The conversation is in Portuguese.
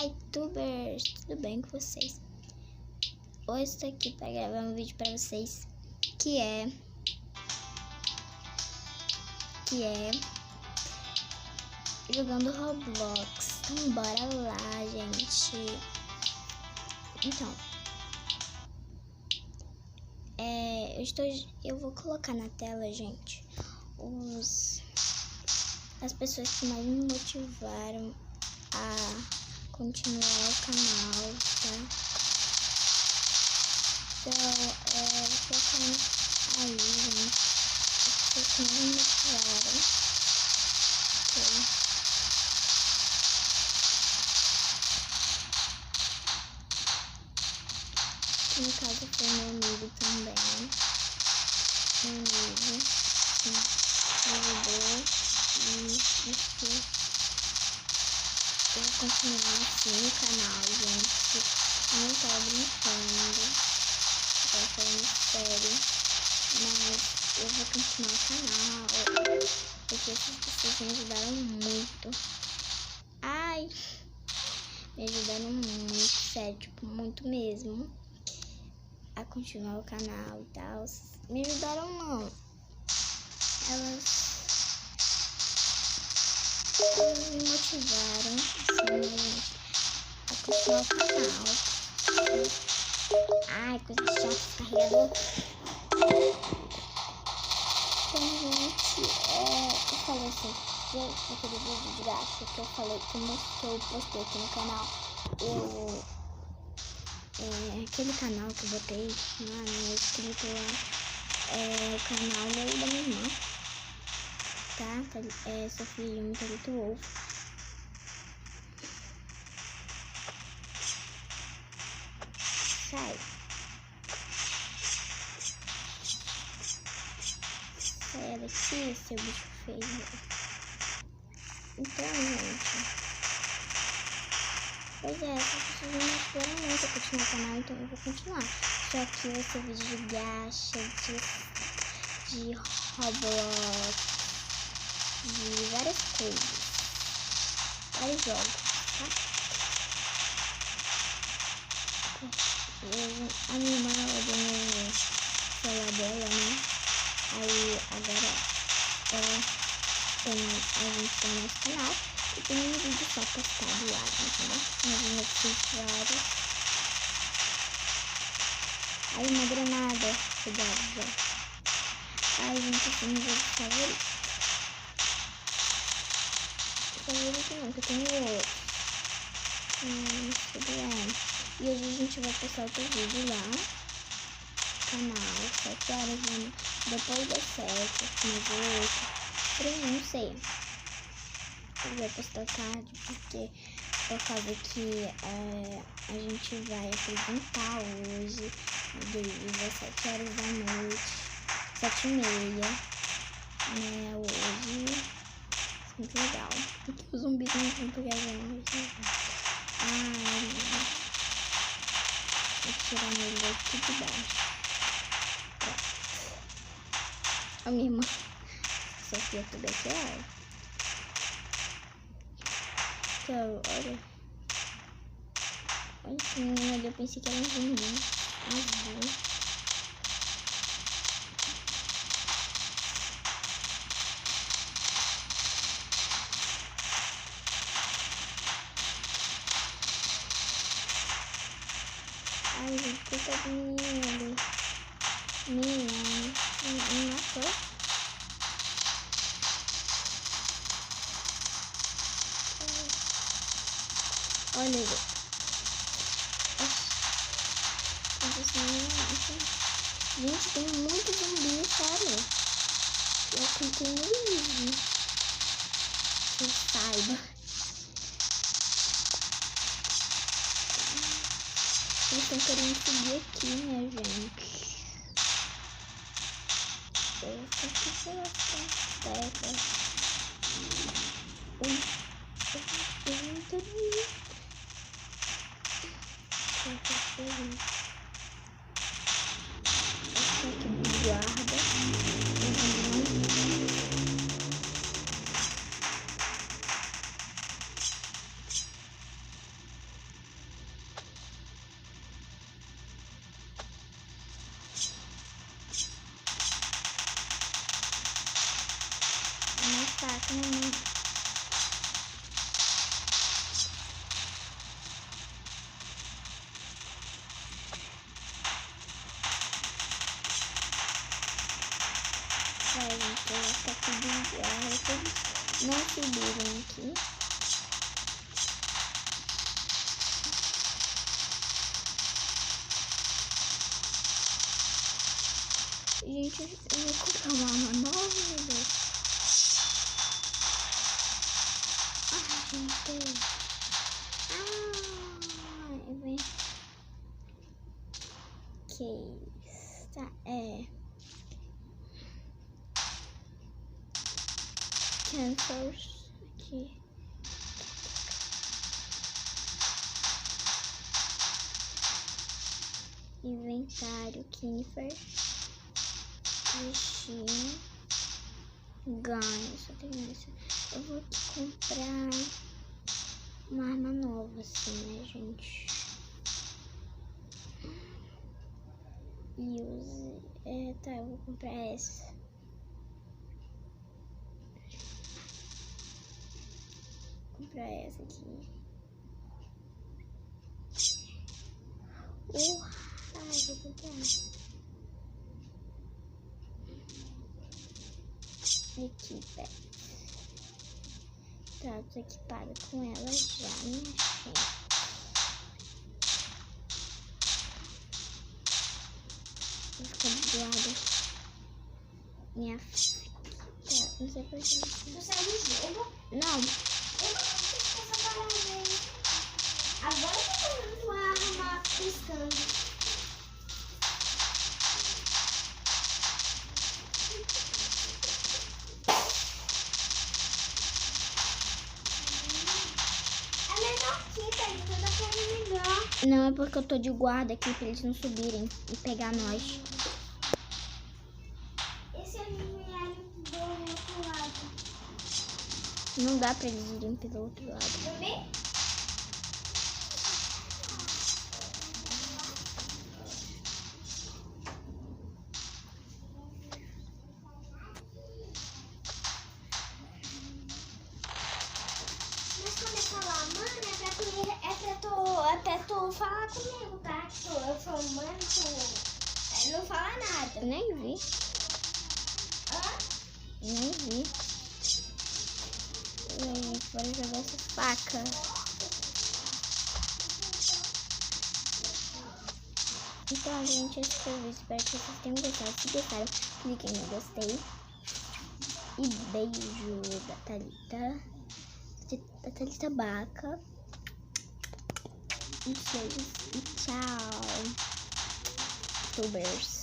Hi, tubers! Tudo bem com vocês? Hoje estou aqui para gravar um vídeo para vocês que é jogando Roblox. Então bora lá, gente. Então eu vou colocar na tela, gente, as pessoas que mais me motivaram a continuar o canal, tá? Então, vou colocar aí, gente, as pessoas que mais me motivaram. Que no caso foi meu amigo também. Meu amigo, sim, me ajudou. E isso, eu vou continuar assim no canal, gente. Eu não tava brincando, eu tava falando sério, mas eu vou continuar o canal, porque essas pessoas me ajudaram muito. Ai, me ajudaram muito, sério, tipo, muito mesmo, a continuar o canal e tal. Me ajudaram não, elas me motivaram, assim, a continuar o canal. Ai, coisa chata, carregador. Então, gente, eu falei assim, gente, naquele vídeo de graça que eu falei, que eu postei aqui no canal, aquele canal que eu botei lá, né, escrito lá, o canal da minha irmã, tá? Sofia Yumi Palito Wolf. Sai daqui, seu bicho feio. Então, gente, pois essas pessoas me motivaram muito a continuar o canal, então eu vou continuar. Só que vai ser vídeo de gacha, de Roblox, de várias coisas, vários jogos, tá? A minha irmã, ela deu no celular dela, né? Aí agora ela tem a gente tem nosso canal e tem um vídeo só postado lá, entendeu? Mas eu fiz vários. Aí uma granada, cuidado. Ai, gente, esse é meu vídeo favorito. Favorito não, que eu tenho outro. Tudo bem. E hoje a gente vai postar outro vídeo lá no canal, 7 horas, né? Depois das 7, mais 8, por aí, não sei. Eu vou postar tarde, porque por causa que a gente vai apresentar hoje, às 7 horas da noite, 7h30, né, hoje, muito legal. Porque os zumbis não vão pegar a gente. Ai, vou tirar ele daqui de baixo. A minha irmã, Sofia, tudo aqui, então, olha que menina ali, eu pensei que era um zumbi azul. Ai, gente, coitado do menino ali. Menina, me matou. Olha ele. Gente, tem muito zumbi, sério. Eu cliquei no vídeo. Que saiba. Eles estão querendo subir aqui, minha gente. Eu tenho que ser essa tecla. Eu não tô ali. Eu tô feliz. Essa aqui do guarda. subirem aqui. Gente, eu vou comprar uma arma nova, meu Deus. Ai, gente. Eu vou... Ok. Tá, Cancels. Aqui. Inventário, Kinifer. Destino. Ganho. Só tem isso. Eu vou aqui comprar uma arma nova, assim, né, gente? Use. Tá, eu vou comprar essa. Vou comprar essa aqui. Ai, vou comprar. Equipa. Tá, eu tô equipada com ela já, minha gente. Vou ficar do lado. Minha faca. Tá, não sei por que. Tu saiu do jogo? Não. Eu não sei se essa parada aí. Agora que eu tô vendo tua arma piscando. Não, é porque eu tô de guarda aqui pra eles não subirem e pegar nós. E se eles vierem do outro lado? Não dá pra eles irem pelo outro lado. Também? Mas quando eu falar, mano, é pra tu falar comigo, tá? Eu falo, mano, tu não fala nada. Eu nem vi. Hã? Nem vi. E aí, bora jogar essa faca. Então, gente, esse foi o vídeo. Espero que vocês tenham gostado. Se gostaram, cliquem no gostei. E beijo da Thalita. Da Thalita Baca. E beijos. E tchau. Tubers.